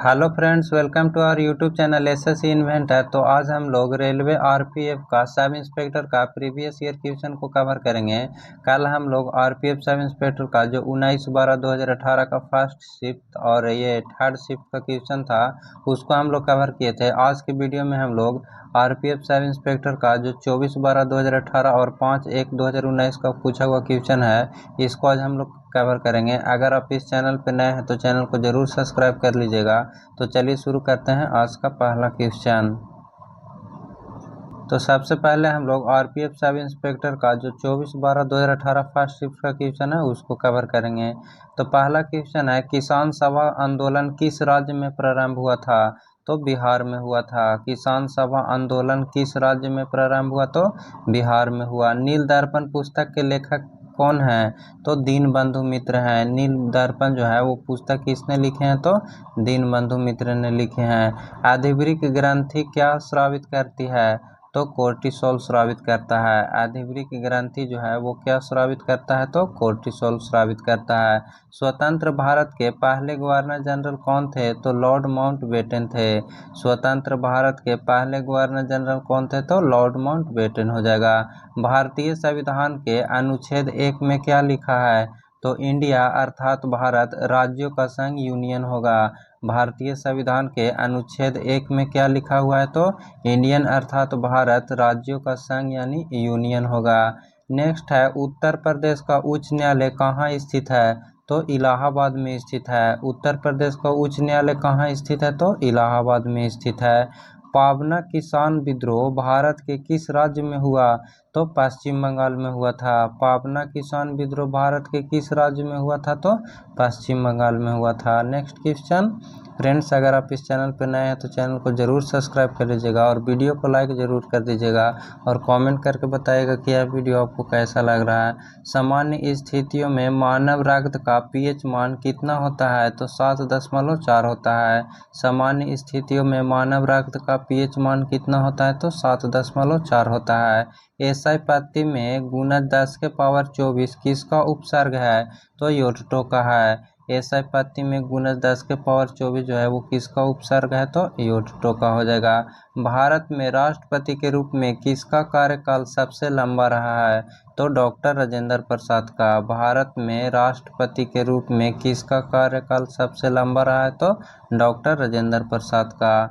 Hello friends, welcome to our YouTube channel SSC inventor. तो आज हम लोग रेलवे आरपीएफ का सब इंस्पेक्टर का प्रीवियस ईयर क्वेश्चन को कवर करेंगे। कल हम लोग आरपीएफ सब इंस्पेक्टर का जो 19/12/2018 का फर्स्ट शिफ्ट और ये थर्ड शिफ्ट का क्वेश्चन था उसको हम लोग कवर किए थे। आज की वीडियो में हम लोग आरपीएफ सब इंस्पेक्टर का जो 24/12/2018 और 5/1/2019 का पूछा हुआ क्वेश्चन है इसको आज हम लोग कवर करेंगे। अगर आप इस चैनल पर नए हैं तो चैनल को जरूर सब्सक्राइब कर लीजिएगा। तो चलिए शुरू करते हैं आज का पहला क्वेश्चन। तो सबसे पहले हम लोग आरपीएफ सब इंस्पेक्टर का जो 24/12/2018 फर्स्ट शिफ्ट का क्वेश्चन है उसको कवर करेंगे। तो पहला क्वेश्चन है, किसान सभा आंदोलन किस राज्य में प्रारंभ हुआ था? तो बिहार में हुआ था। किसान सभा आंदोलन किस राज्य में प्रारंभ हुआ? तो बिहार में हुआ। नील दर्पण पुस्तक के लेखक कौन है? तो दीनबंधु मित्र हैं। नील दर्पण जो है वो पुस्तक किसने लिखे हैं? तो दीनबंधु मित्र ने लिखे हैं। आधिवृक्क ग्रंथि क्या स्रावित करती है? तो कोर्टिसोल स्रावित करता है। आधिवृक्क ग्रंथि जो है वो क्या स्रावित करता है? तो कोर्टिसोल स्रावित करता है। स्वतंत्र भारत के पहले गवर्नर जनरल कौन थे? तो लॉर्ड माउंटबेटन थे। स्वतंत्र भारत के पहले गवर्नर जनरल कौन थे? तो लॉर्ड माउंटबेटन हो जाएगा। भारतीय संविधान के अनुच्छेद 1 में क्या लिखा है? तो इंडिया अर्थात भारत राज्यों का संघ यूनियन होगा। भारतीय संविधान के अनुच्छेद 1 में क्या लिखा हुआ है? तो इंडियन अर्थात भारत राज्यों का संघ यानी यूनियन होगा। नेक्स्ट है, उत्तर प्रदेश का उच्च न्यायालय कहाँ स्थित है? तो इलाहाबाद में स्थित है। उत्तर प्रदेश का उच्च न्यायालय कहाँ स्थित है? तो इलाहाबाद में स्थित है। पाबना किसान विद्रोह भारत के किस राज्य में हुआ? तो पश्चिम बंगाल में हुआ था। पाबना किसान विद्रोह भारत के किस राज्य में हुआ था? तो पश्चिम बंगाल में हुआ था। Next question. फ्रेंड्स, अगर आप इस चैनल पर नए हैं तो चैनल को जरूर सब्सक्राइब कर लीजिएगा और वीडियो को लाइक जरूर कर दीजिएगा और कमेंट करके बताइएगा कि यह वीडियो आपको कैसा लग रहा है। सामान्य स्थितियों में मानव रक्त का पीएच मान कितना होता है? तो 7.4 होता है। सामान्य स्थितियों में मानव रक्त का पीएच मान कितना होता है? तो 7.4 होता है। एसआई पत्ती में गुणज 10⁻24 किसका उपसर्ग है? तो योटो का है। एसआई पत्ती में गुणज 10⁻24 जो है वो किसका उपसर्ग है? तो योटो का हो जाएगा। भारत में राष्ट्रपति के रूप में किसका कार्यकाल सबसे लंबा रहा है? तो डॉक्टर राजेंद्र प्रसाद का। भारत में राष्ट्रपति के रूप में किसका कार्यकाल सबसे लंबा रहा है? तो डॉक्टर राजेंद्र प्रसाद का।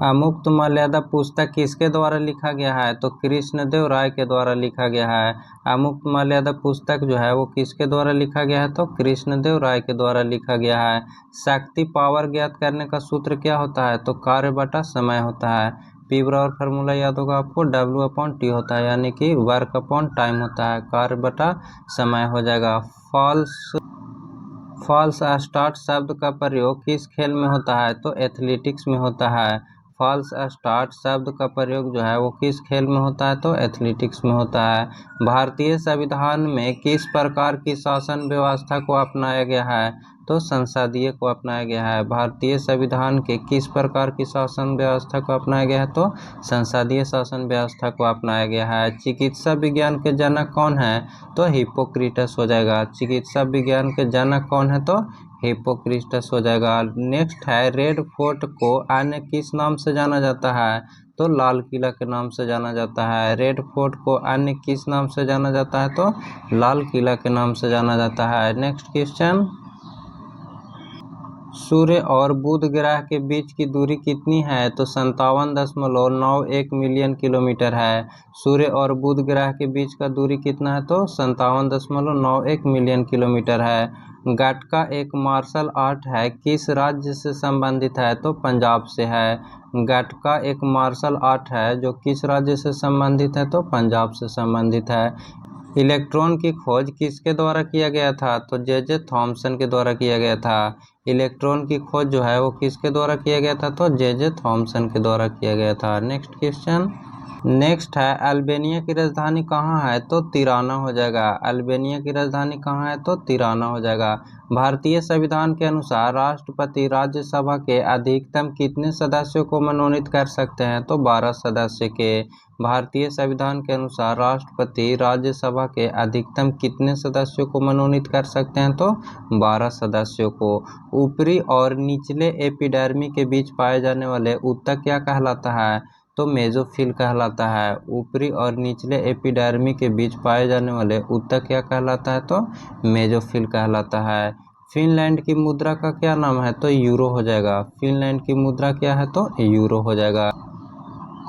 अमुक्त मर्यादा पुस्तक किसके द्वारा लिखा गया है? तो कृष्णदेव राय के द्वारा लिखा गया है। अमुक्त मर्यादा पुस्तक जो है वो किसके द्वारा लिखा गया है? तो कृष्णदेव राय के द्वारा लिखा गया है। शक्ति पावर ज्ञात करने का सूत्र क्या होता है? तो कार्य बटा समय होता है। पी बराबर फार्मूला याद होगा आपको, W/T होता है यानी कि वर्क अपॉन टाइम होता है। कार्य बटा समय हो जाएगा। फॉल्स स्टार्ट शब्द का प्रयोग किस खेल में होता है? तो एथलेटिक्स में होता है। फॉल्स स्टार्ट शब्द का प्रयोग जो है वो किस खेल में होता है? तो एथलेटिक्स में होता है। भारतीय संविधान में किस प्रकार की शासन व्यवस्था को अपनाया गया है? तो संसदीय को अपनाया गया है। भारतीय संविधान के किस प्रकार की शासन व्यवस्था को अपनाया गया है? तो संसदीय शासन व्यवस्था को अपनाया गया है। चिकित्सा विज्ञान के जनक कौन है? तो हिप्पोक्रेटस हो जाएगा। चिकित्सा विज्ञान के जनक कौन है? तो हिप्पोक्रेटस हो जाएगा। नेक्स्ट है, रेड फोर्ट को अन्य किस नाम से जाना जाता है? तो लाल किला के नाम से जाना जाता है। रेड फोर्ट को अन्य किस नाम से जाना जाता है? तो लाल किला के नाम से जाना जाता है। Next question. सूर्य और बुध ग्रह के बीच की दूरी कितनी है? तो 57.91 मिलियन किलोमीटर है। सूर्य और बुध ग्रह के बीच का दूरी कितना है? तो 57.91 मिलियन किलोमीटर है। गटका एक मार्शल आर्ट है, किस राज्य से संबंधित है? तो पंजाब से है। गटका एक मार्शल आर्ट है जो किस राज्य से संबंधित है? तो पंजाब से संबंधित है। इलेक्ट्रॉन की खोज किसके द्वारा किया गया था? तो जे थॉमसन के द्वारा किया गया था। इलेक्ट्रॉन की खोज जो है वो किसके द्वारा किया गया था? तो जे थॉमसन के द्वारा किया गया था। Next question. नेक्स्ट है अल्बानिया की राजधानी कहाँ है, तो तिराना हो जाएगा। अल्बानिया की राजधानी कहाँ है, तो तिराना हो जाएगा। भारतीय संविधान के अनुसार राष्ट्रपति राज्यसभा के अधिकतम कितने सदस्यों को मनोनीत कर सकते हैं, तो 12 सदस्य के। भारतीय संविधान के अनुसार राष्ट्रपति राज्यसभा के अधिकतम कितने सदस्यों को मनोनीत कर सकते हैं, तो 12 सदस्यों को। ऊपरी और निचले एपिडर्मी के बीच पाए जाने वाले ऊतक क्या कहलाता है, तो मेसोफिल कहलाता है। ऊपरी और निचले एपिडर्मी के बीच पाए जाने वाले ऊतक क्या कहलाता है, तो मेसोफिल कहलाता है। फिनलैंड की मुद्रा का क्या नाम है, तो यूरो हो जाएगा। फिनलैंड की मुद्रा क्या है, तो यूरो हो जाएगा।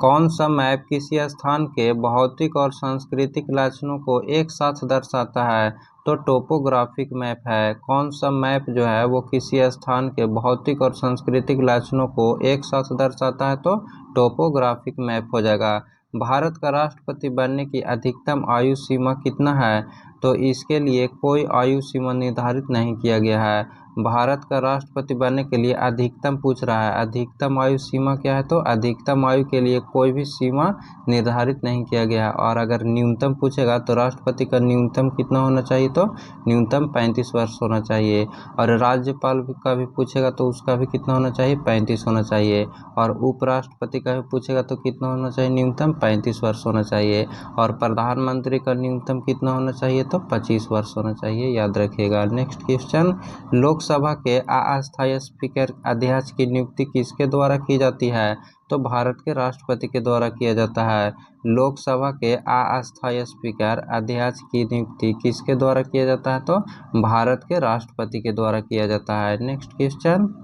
कौन सा मैप किसी स्थान के भौतिक और सांस्कृतिक लक्षणों को एक साथ दर्शाता है, तो टोपोग्राफिक मैप है। कौन सा मैप जो है वो किसी स्थान के भौतिक और सांस्कृतिक लक्षणों को एक साथ दर्शाता है, तो टोपोग्राफिक मैप हो जाएगा। भारत का राष्ट्रपति बनने की अधिकतम आयु सीमा कितना है, तो इसके लिए कोई आयु सीमा निर्धारित नहीं किया गया है। भारत का राष्ट्रपति बनने के लिए अधिकतम पूछ रहा है, अधिकतम आयु सीमा क्या है, तो अधिकतम आयु के लिए कोई भी सीमा निर्धारित नहीं किया गया है। और अगर न्यूनतम पूछेगा तो राष्ट्रपति का न्यूनतम कितना होना चाहिए, तो न्यूनतम 35 वर्ष होना चाहिए। और राज्यपाल का भी पूछेगा तो उसका भी कितना होना चाहिए, 35 होना चाहिए। और उपराष्ट्रपति का भी पूछेगा तो कितना होना चाहिए, न्यूनतम 35 वर्ष होना चाहिए। और प्रधानमंत्री का न्यूनतम कितना होना चाहिए, तो 25 वर्ष होना चाहिए, याद रखिएगा। नेक्स्ट क्वेश्चन, लोकसभा के अस्थायी स्पीकर अध्यक्ष की नियुक्ति किसके द्वारा की जाती है, तो भारत के राष्ट्रपति के द्वारा किया जाता है। लोकसभा के अस्थायी स्पीकर अध्यक्ष की नियुक्ति किसके द्वारा किया जाता है, तो भारत के राष्ट्रपति के द्वारा किया जाता है। नेक्स्ट क्वेश्चन,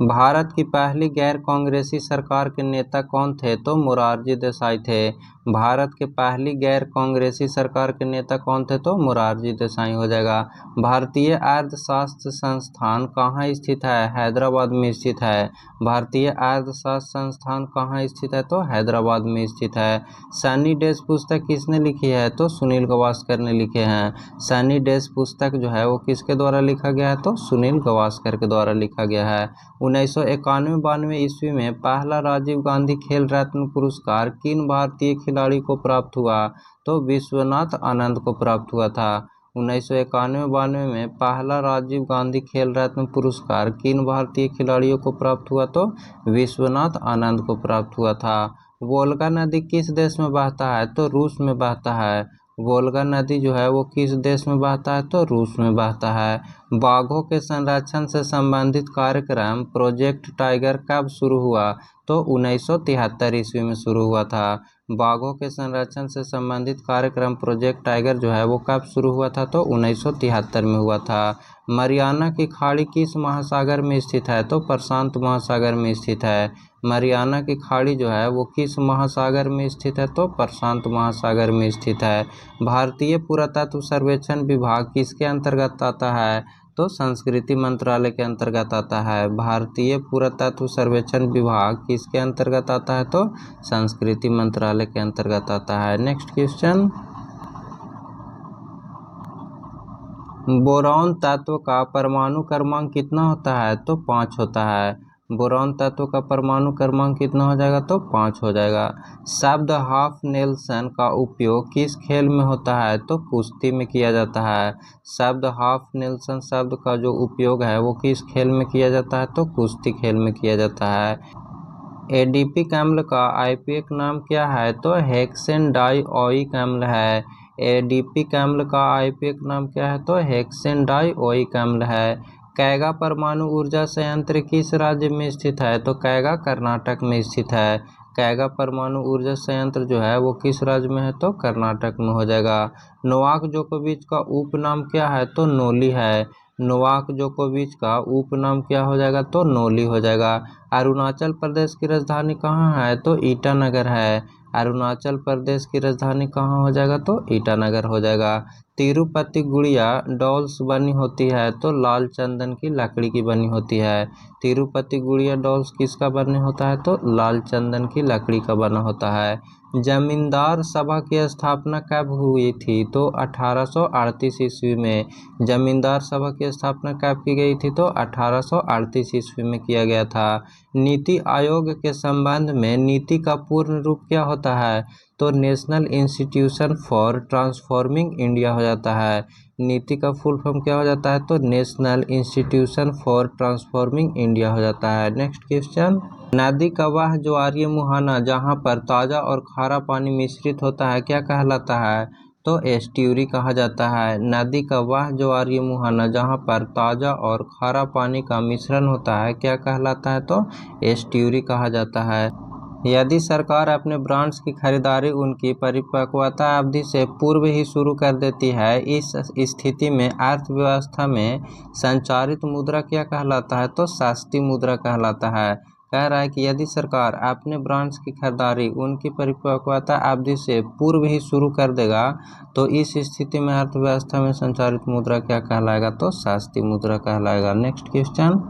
भारत की पहली गैर कांग्रेसी सरकार के नेता कौन थे, तो मोरारजी देसाई थे। भारत के पहली गैर कांग्रेसी सरकार के नेता कौन थे, तो मोरारजी देसाई हो जाएगा। भारतीय अर्थशास्त्र संस्थान कहाँ स्थित है, हैदराबाद में स्थित है। भारतीय अर्थशास्त्र संस्थान कहाँ स्थित है, तो हैदराबाद में स्थित है। सनी डेज पुस्तक किसने लिखी है, तो सुनील गावस्कर ने लिखे हैं। सनी डेज पुस्तक जो है वो किसके द्वारा लिखा गया है, तो सुनील गावस्कर के द्वारा लिखा गया है। 1991-92 ईस्वी में पहला राजीव गांधी खेल रत्न पुरस्कार किन भारतीय खिलाड़ी को प्राप्त हुआ, तो विश्वनाथ आनंद को प्राप्त हुआ था। 1991-92 में पहला राजीव गांधी खेल रत्न पुरस्कार किन भारतीय खिलाड़ियों को प्राप्त हुआ, तो विश्वनाथ आनंद को प्राप्त हुआ था। वोल्गा नदी किस देश में बहता है, तो रूस में बहता है। वोल्गा नदी जो है वो किस देश में बहता है, तो रूस में बहता है। बाघों के संरक्षण से संबंधित कार्यक्रम प्रोजेक्ट टाइगर कब शुरू हुआ, तो 1973 ईस्वी में शुरू हुआ था। बाघों के संरक्षण से संबंधित कार्यक्रम प्रोजेक्ट टाइगर जो है वो कब शुरू हुआ था, तो 1973 में हुआ था। मरियाना की खाड़ी किस महासागर में स्थित है, तो प्रशांत महासागर में स्थित है। मरियाना की खाड़ी जो है वो किस महासागर में स्थित है, तो प्रशांत महासागर में स्थित है। भारतीय पुरातत्व सर्वेक्षण विभाग किसके अंतर्गत आता है, तो संस्कृति मंत्रालय के अंतर्गत आता है। भारतीय पुरातत्व सर्वेक्षण विभाग किसके अंतर्गत आता है, तो संस्कृति मंत्रालय के अंतर्गत आता है। नेक्स्ट क्वेश्चन, बोरॉन तत्व का परमाणु क्रमांक कितना होता है, तो 5 होता है। बोरॉन तत्व का परमाणु क्रमांक कितना हो जाएगा, तो 5 हो जाएगा। शब्द हाफ नेल्सन का उपयोग किस खेल में होता है, तो कुश्ती में किया जाता है। शब्द हाफ नेल्सन शब्द का जो उपयोग है वो किस खेल में किया जाता है, तो कुश्ती खेल में किया जाता है। एडिपिक अम्ल का आईयूपीएक नाम क्या है, तो हेक्सेन डाइओइक अम्ल है। एडिपिक अम्ल का आईयूपीएक नाम क्या है, तो हेक्सेन डाइओइक अम्ल है। कैगा परमाणु ऊर्जा संयंत्र किस राज्य में स्थित है, तो कैगा कर्नाटक में स्थित है। कैगा परमाणु ऊर्जा संयंत्र जो है वो किस राज्य में है, तो कर्नाटक में हो जाएगा। नोवाक जोकोविच का उपनाम क्या है, तो नोली है। नोवाक जोकोविच का उपनाम क्या हो जाएगा, तो नोली हो जाएगा। अरुणाचल प्रदेश की राजधानी कहाँ है, तो ईटानगर है। अरुणाचल प्रदेश की राजधानी कहाँ हो जाएगा, तो ईटानगर हो जाएगा। तिरुपति गुड़िया डॉल्स बनी होती है, तो लाल चंदन की लकड़ी की बनी होती है। तिरुपति गुड़िया डॉल्स किसका बने होता है, तो लाल चंदन की लकड़ी का बना होता है। जमींदार सभा की स्थापना कब हुई थी, तो 1838 ईस्वी में। जमींदार सभा की स्थापना कब की गई थी, तो 1838 ईस्वी में किया गया था। नीति आयोग के संबंध में नीति का पूर्ण रूप क्या होता है? तो national institution for transforming India हो जाता है। नीति का फुल फॉर्म क्या हो जाता है? तो national institution for transforming India हो जाता है। नेक्स्ट क्वेश्चन, नदी का वह ज्वारीय मुहाना जहाँ पर ताज़ा और खारा पानी मिश्रित होता है क्या कहलाता है? तो एस्ट्यूरी कहा जाता है। नदी का वह ज्वारीय मुहाना जहाँ पर ताज़ा और खारा पानी का मिश्रण होता है क्या कहलाता है? तो एस्ट्यूरी कहा जाता है। यदि सरकार अपने बॉन्ड्स की खरीदारी उनकी परिपक्वता अवधि से पूर्व ही शुरू कर देती है, इस स्थिति में अर्थव्यवस्था में संचारित मुद्रा क्या कहलाता है? तो सस्ती मुद्रा कहलाता है। कह रहा है कि यदि सरकार अपने बॉन्ड्स की खरीदारी उनकी परिपक्वता अवधि से पूर्व ही शुरू कर देगा तो इस स्थिति में अर्थव्यवस्था में संचारित मुद्रा क्या कहलाएगा? तो सस्ती मुद्रा कहलाएगा। नेक्स्ट क्वेश्चन,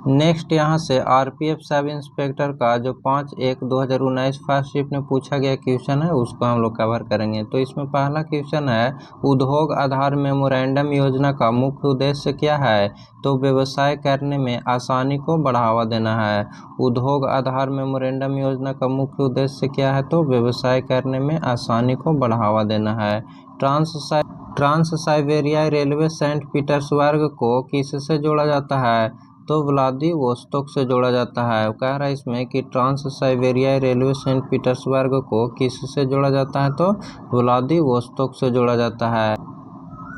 नेक्स्ट यहाँ से आरपीएफ सब इंस्पेक्टर का जो 5/1/2019 फर्स्ट शिफ्ट में पूछा गया क्वेश्चन है उसको हम लोग कवर करेंगे। तो इसमें पहला क्वेश्चन है, उद्योग आधार मेमोरेंडम योजना का मुख्य उद्देश्य क्या है? तो व्यवसाय करने में आसानी को बढ़ावा देना है। उद्योग आधार मेमोरेंडम योजना का मुख्य उद्देश्य क्या है? तो व्यवसाय करने में आसानी को बढ़ावा देना है। ट्रांस साइबेरियाई रेलवे सेंट पीटर्सबर्ग को किससे जोड़ा जाता है? तो व्लादिवोस्तोक से जोड़ा जाता है। कह रहा है इसमें कि ट्रांस साइबेरियाई रेलवे सेंट पीटर्सबर्ग को किससे जोड़ा जाता है? तो व्लादिवोस्तोक से जोड़ा जाता है।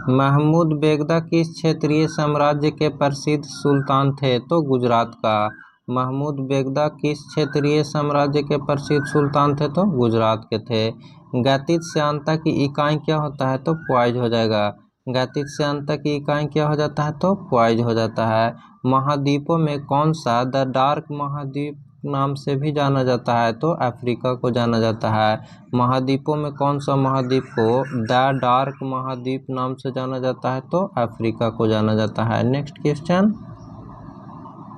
महमूद बेगदा किस क्षेत्रीय साम्राज्य के प्रसिद्ध सुल्तान थे? तो गुजरात का। महमूद बेगदा किस क्षेत्रीय साम्राज्य के प्रसिद्ध सुल्तान थे? तो गुजरात के थे। गतिज श्यानता की इकाई क्या होता है? तो पॉइज हो जाएगा। गतिज श्यानता की इकाई क्या हो जाता है? तो पॉइज हो जाता है। महाद्वीपों में कौन सा द डार्क महाद्वीप नाम से भी जाना जाता है? तो अफ्रीका को जाना जाता है। महाद्वीपों में कौन सा महाद्वीप को द डार्क महाद्वीप नाम से जाना जाता है? तो अफ्रीका को जाना जाता है। नेक्स्ट क्वेश्चन,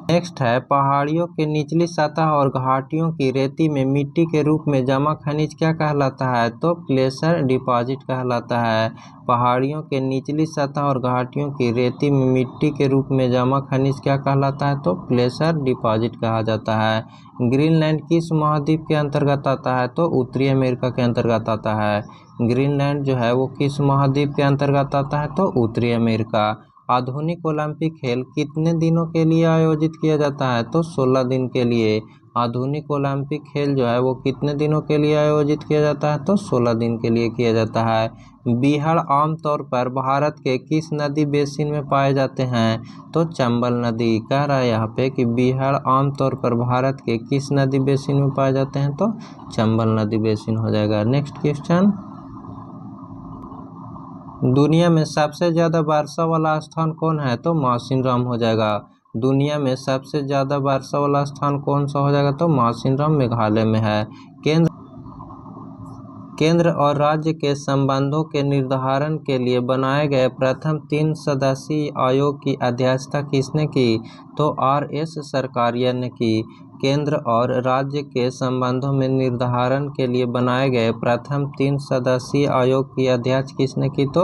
नेक्स्ट है, पहाड़ियों के निचली सतह और घाटियों की रेती में मिट्टी के रूप में जमा खनिज क्या कहलाता है? तो प्लेसर डिपॉजिट कहलाता है। पहाड़ियों के निचली सतह और घाटियों की रेती में मिट्टी के रूप में जमा खनिज क्या कहलाता है? तो प्लेसर डिपॉजिट कहा जाता है। ग्रीनलैंड किस महाद्वीप के अंतर्गत आता है? तो उत्तरी अमेरिका के अंतर्गत आता है। ग्रीनलैंड जो है वो किस महाद्वीप के अंतर्गत आता है? तो उत्तरी अमेरिका। आधुनिक ओलंपिक खेल कितने दिनों के लिए आयोजित किया जाता है? तो 16 दिन के लिए। आधुनिक ओलंपिक खेल जो है वो कितने दिनों के लिए आयोजित किया जाता है? तो 16 दिन के लिए किया जाता है। बीहड़ आमतौर पर भारत के किस नदी बेसिन में पाए जाते हैं? तो चंबल नदी। कह रहा है यहाँ पे कि बीहड़ आमतौर पर भारत के किस नदी बेसिन में पाए जाते हैं? तो चंबल नदी बेसिन हो जाएगा। नेक्स्ट क्वेश्चन, दुनिया में सबसे ज़्यादा वर्षा वाला स्थान कौन है? तो मासिनराम हो जाएगा। दुनिया में सबसे ज़्यादा वर्षा वाला स्थान कौन सा हो जाएगा? तो मासिनराम मेघालय में है। केंद्र और राज्य के संबंधों के निर्धारण के लिए बनाए गए प्रथम 3 सदस्यीय आयोग की अध्यक्षता किसने की? तो RS सरकारिया ने की। केंद्र और राज्य के संबंधों में निर्धारण के लिए बनाए गए प्रथम 3 सदस्यीय आयोग की अध्यक्ष किसने की? तो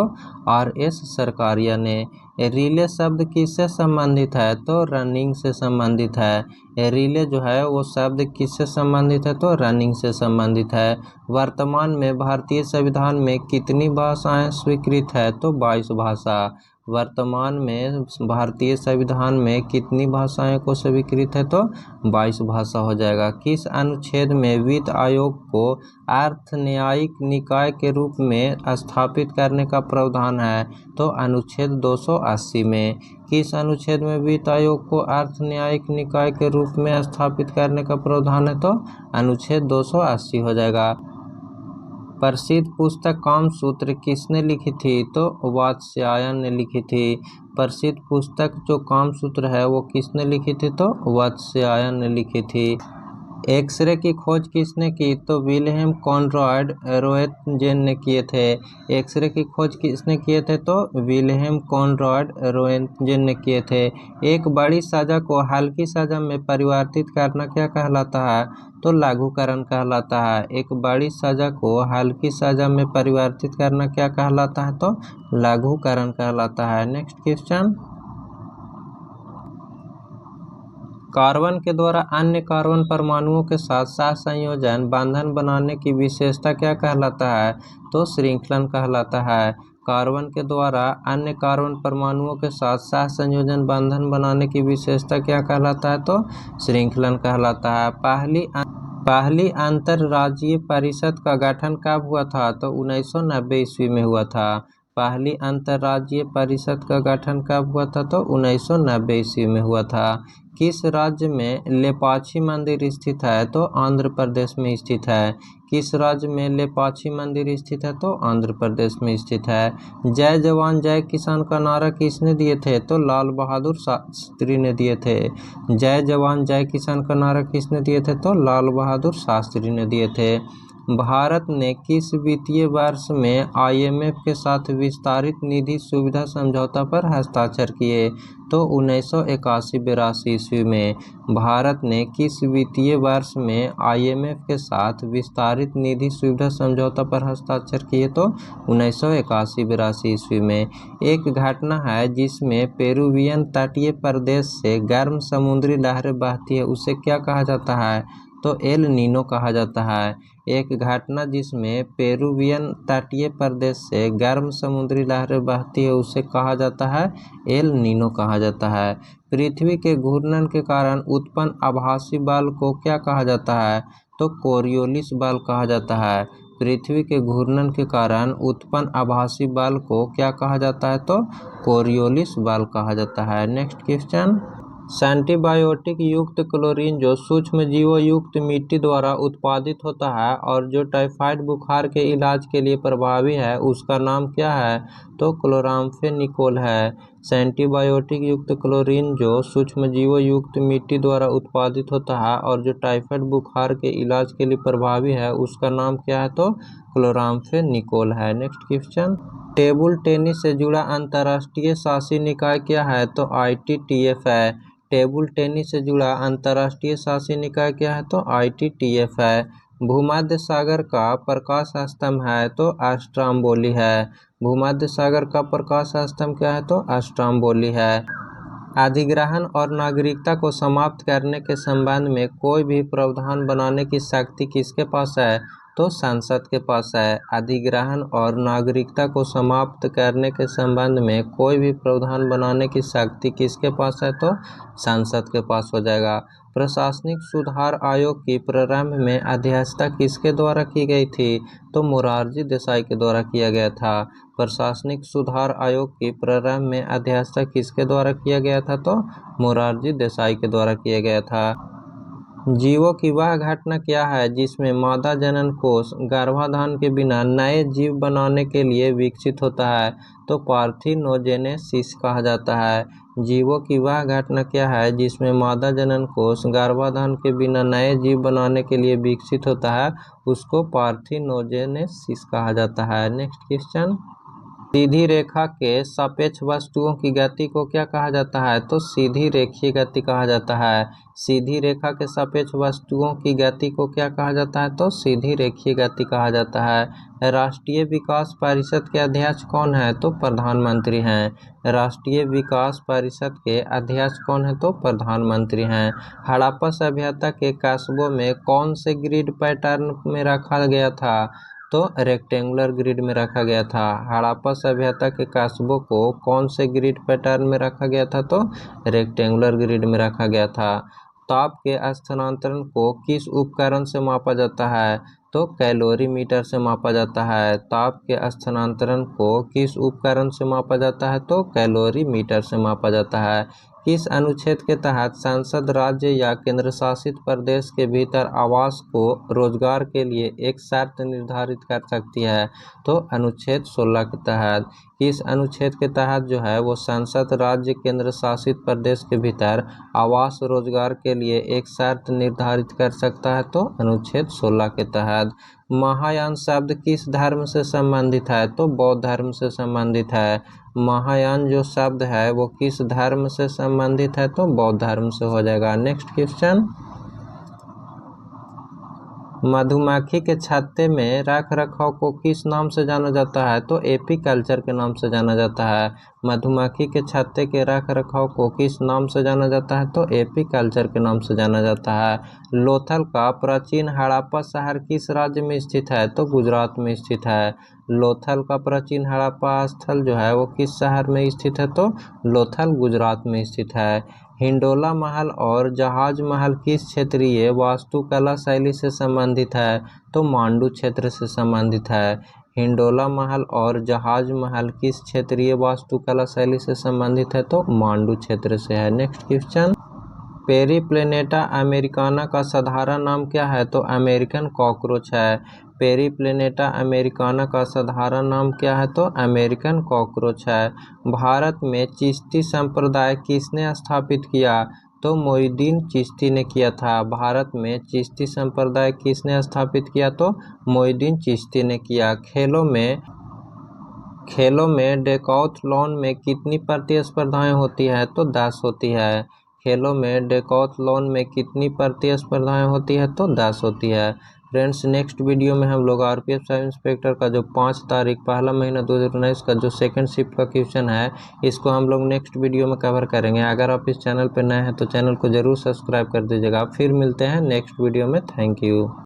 RS सरकारिया ने। रिले शब्द किससे संबंधित है? तो रनिंग से संबंधित है। रिले जो है वो शब्द किससे संबंधित है? तो रनिंग से संबंधित है। वर्तमान में भारतीय संविधान में कितनी भाषाएं स्वीकृत है? तो 22 भाषा। वर्तमान में भारतीय संविधान में कितनी भाषाएं को स्वीकृत है? तो 22 भाषा हो जाएगा। किस अनुच्छेद में वित्त आयोग को अर्थ न्यायिक निकाय के रूप में स्थापित करने का प्रावधान है? तो अनुच्छेद 280 में। किस अनुच्छेद में वित्त आयोग को अर्थ न्यायिक निकाय के रूप में स्थापित करने का प्रावधान है? तो अनुच्छेद 280 हो जाएगा। प्रसिद्ध पुस्तक कामसूत्र किसने लिखी थी? तो वात्स्यायन ने लिखी थी। प्रसिद्ध पुस्तक जो कामसूत्र है वो किसने लिखी थी? तो वात्स्यायन ने लिखी थी। एक्सरे की खोज किसने की? तो विल्हेम कॉनराड रोएंटजेन ने किए थे। एक्सरे की खोज किसने किए थे? तो विल्हेम कॉनराड रोएंटजेन ने किए थे। एक बड़ी सजा को हल्की सजा में परिवर्तित करना क्या कहलाता है? तो लघुकरण कहलाता है। एक बड़ी सजा को हल्की सजा में परिवर्तित करना क्या कहलाता है? तो लघुकरण कहलाता है। नेक्स्ट क्वेश्चन, कार्बन के द्वारा अन्य कार्बन परमाणुओं के साथ सहसंयोजन बंधन बनाने की विशेषता क्या कहलाता है? तो श्रृंखलन कहलाता है। कार्बन के द्वारा अन्य कार्बन परमाणुओं के साथ सहसंयोजन बंधन बनाने की विशेषता क्या कहलाता है? तो श्रृंखलन कहलाता है। पहली अंतर्राज्यीय परिषद का गठन कब हुआ था? तो 1990 ईस्वी में हुआ था। पहली अंतर्राज्यीय परिषद का गठन कब हुआ था? तो 1990 ईस्वी में हुआ था। किस राज्य में लेपाक्षी मंदिर स्थित है? तो आंध्र प्रदेश में स्थित है। किस राज्य में लेपाक्षी मंदिर स्थित है? तो आंध्र प्रदेश में स्थित है। जय जवान जय किसान का नारा किसने दिए थे? तो लाल बहादुर शास्त्री ने दिए थे। जय जवान जय किसान का नारा किसने दिए थे? तो लाल बहादुर शास्त्री ने दिए थे। भारत ने किस वित्तीय वर्ष में IMF के साथ विस्तारित निधि सुविधा समझौता पर हस्ताक्षर किए? तो 1981-82 ईस्वी में। भारत ने किस वित्तीय वर्ष में IMF के साथ विस्तारित निधि सुविधा समझौता पर हस्ताक्षर किए? तो 1981-82 ईस्वी में। एक घटना है जिसमें पेरुवियन तटीय प्रदेश से गर्म समुद्री लहरें बहती है, उसे क्या कहा जाता है? तो एल नीनो कहा जाता है। एक घटना जिसमें पेरुवियन तटीय प्रदेश से गर्म समुद्री लहरें बहती है, उसे कहा जाता है एल नीनो कहा जाता है। पृथ्वी के घूर्णन के कारण उत्पन्न आभासी बल को क्या कहा जाता है? तो कोरियोलिस बल कहा जाता है। पृथ्वी के घूर्णन के कारण उत्पन्न आभासी बल को क्या कहा जाता है? तो कोरियोलिस बल कहा जाता है। नेक्स्ट क्वेश्चन, एंटीबायोटिक युक्त क्लोरीन जो सूक्ष्म जीवों युक्त मिट्टी द्वारा उत्पादित होता है और जो टाइफाइड बुखार के इलाज के लिए प्रभावी है, उसका नाम क्या है? तो क्लोराम्फेनिकोल है। एंटीबायोटिक युक्त क्लोरीन जो सूक्ष्म जीवों युक्त मिट्टी द्वारा उत्पादित होता है और जो टाइफाइड बुखार के इलाज के लिए प्रभावी है, उसका नाम क्या है? तो क्लोराम्फेनिकोल है। नेक्स्ट क्वेश्चन, टेबल टेनिस से जुड़ा अंतर्राष्ट्रीय शासी निकाय क्या है? तो ITTF है। टेबल टेनिस से जुड़ा अंतर्राष्ट्रीय शासी निकाय क्या है? तो ITTF है। भूमध्य सागर का प्रकाश स्तंभ है? तो अस्ट्राम्बोली है। भूमध्य सागर का प्रकाश स्तंभ क्या है? तो अस्ट्राम्बोली है। अधिग्रहण और नागरिकता को समाप्त करने के संबंध में कोई भी प्रावधान बनाने की शक्ति किसके पास है? तो संसद के पास है। अधिग्रहण और नागरिकता को समाप्त करने के संबंध में कोई भी प्रावधान बनाने की शक्ति किसके पास है? तो संसद के पास हो जाएगा। प्रशासनिक सुधार आयोग की प्रारंभ में अध्यक्षता किसके द्वारा की गई थी? तो मोरारजी देसाई के द्वारा किया गया था। प्रशासनिक सुधार आयोग की प्रारंभ में अध्यक्षता किसके द्वारा किया गया था? तो मोरारजी देसाई के द्वारा किया गया था। जीवों की वह घटना क्या है जिसमें मादा जनन कोष गर्भाधान के बिना नए जीव बनाने के लिए विकसित होता है? तो पार्थिनोजेनेसिस कहा जाता है। जीवों की वह घटना क्या है जिसमें मादा जनन कोष गर्भाधान के बिना नए जीव बनाने के लिए विकसित होता है? उसको पार्थिनोजेनेसिस कहा जाता है। नेक्स्ट क्वेश्चन, सीधी रेखा के सापेक्ष वस्तुओं की गति को क्या कहा जाता है? तो सीधी रेखीय गति कहा जाता है। सीधी रेखा के सापेक्ष वस्तुओं की गति को क्या कहा जाता है? तो सीधी रेखीय गति कहा जाता है। राष्ट्रीय विकास परिषद के अध्यक्ष कौन है? तो प्रधानमंत्री हैं। राष्ट्रीय विकास परिषद के अध्यक्ष कौन है? तो प्रधानमंत्री हैं। हड़प्पा सभ्यता के कस्बों में कौन से ग्रिड पैटर्न में रखा गया था? तो रेक्टेंगुलर ग्रिड में रखा गया था। हड़प्पा सभ्यता के कस्बों को कौन से ग्रिड पैटर्न में रखा गया था? तो रेक्टेंगुलर ग्रिड में रखा गया था। ताप के स्थानांतरण को किस उपकरण से मापा जाता है? तो कैलोरीमीटर से मापा जाता है। ताप के स्थानांतरण को किस उपकरण से मापा जाता है? तो कैलोरीमीटर से मापा जाता है। किस अनुच्छेद के तहत संसद राज्य या केंद्र शासित प्रदेश के भीतर आवास को रोजगार के लिए एक शर्त निर्धारित कर सकती है? तो अनुच्छेद 16 के तहत। किस अनुच्छेद के तहत जो है वो संसद राज्य केंद्र शासित प्रदेश के भीतर आवास रोजगार के लिए एक शर्त निर्धारित कर सकता है? तो अनुच्छेद 16 के तहत। महायान शब्द किस धर्म से संबंधित है? तो बौद्ध धर्म से संबंधित है। महायान जो शब्द है वो किस धर्म से संबंधित है? तो बौद्ध धर्म से हो जाएगा। नेक्स्ट क्वेश्चन, मधुमक्खी के छत्ते में रख रखाव को किस नाम से जाना जाता है? तो एपीकल्चर के नाम से जाना जाता है। मधुमक्खी के छत्ते के रख रखाव को किस नाम से जाना जाता है? तो एपीकल्चर के नाम से जाना जाता है। लोथल का प्राचीन हड़प्पा शहर किस राज्य में स्थित है? तो गुजरात में स्थित है। लोथल का प्राचीन हड़प्पा स्थल जो है वो किस शहर में स्थित है? तो लोथल गुजरात में स्थित है। हिंडोला महल और जहाज महल किस क्षेत्रीय वास्तुकला शैली से संबंधित है? तो मांडू क्षेत्र से संबंधित है। हिंडोला महल और जहाज महल किस क्षेत्रीय वास्तुकला शैली से संबंधित है? तो मांडू क्षेत्र से है। नेक्स्ट क्वेश्चन, पेरीप्लेनेटा अमेरिकाना का साधारण नाम क्या है? तो अमेरिकन कॉकरोच है। पेरीप्लेनेटा अमेरिकाना का साधारण नाम क्या है? तो अमेरिकन कॉकरोच है। भारत में चिश्ती संप्रदाय किसने स्थापित किया? तो मोइनुद्दीन चिश्ती ने किया था। भारत में चिश्ती संप्रदाय किसने स्थापित किया? तो मोइनुद्दीन चिश्ती ने किया। खेलों में डेकाथलॉन में कितनी प्रतिस्पर्धाएं होती है? तो 10 होती है। खेलों में डेकाथलॉन में कितनी प्रतिस्पर्धाएं होती है? तो 10 होती है। फ्रेंड्स, नेक्स्ट वीडियो में हम लोग आरपीएफ सब इंस्पेक्टर का जो 5 तारीख पहला महीना 2019 का जो सेकंड शिफ्ट का क्वेश्चन है, इसको हम लोग नेक्स्ट वीडियो में कवर करेंगे। अगर आप इस चैनल पर नए हैं तो चैनल को जरूर सब्सक्राइब कर दीजिएगा। फिर मिलते हैं नेक्स्ट वीडियो में। Thank you.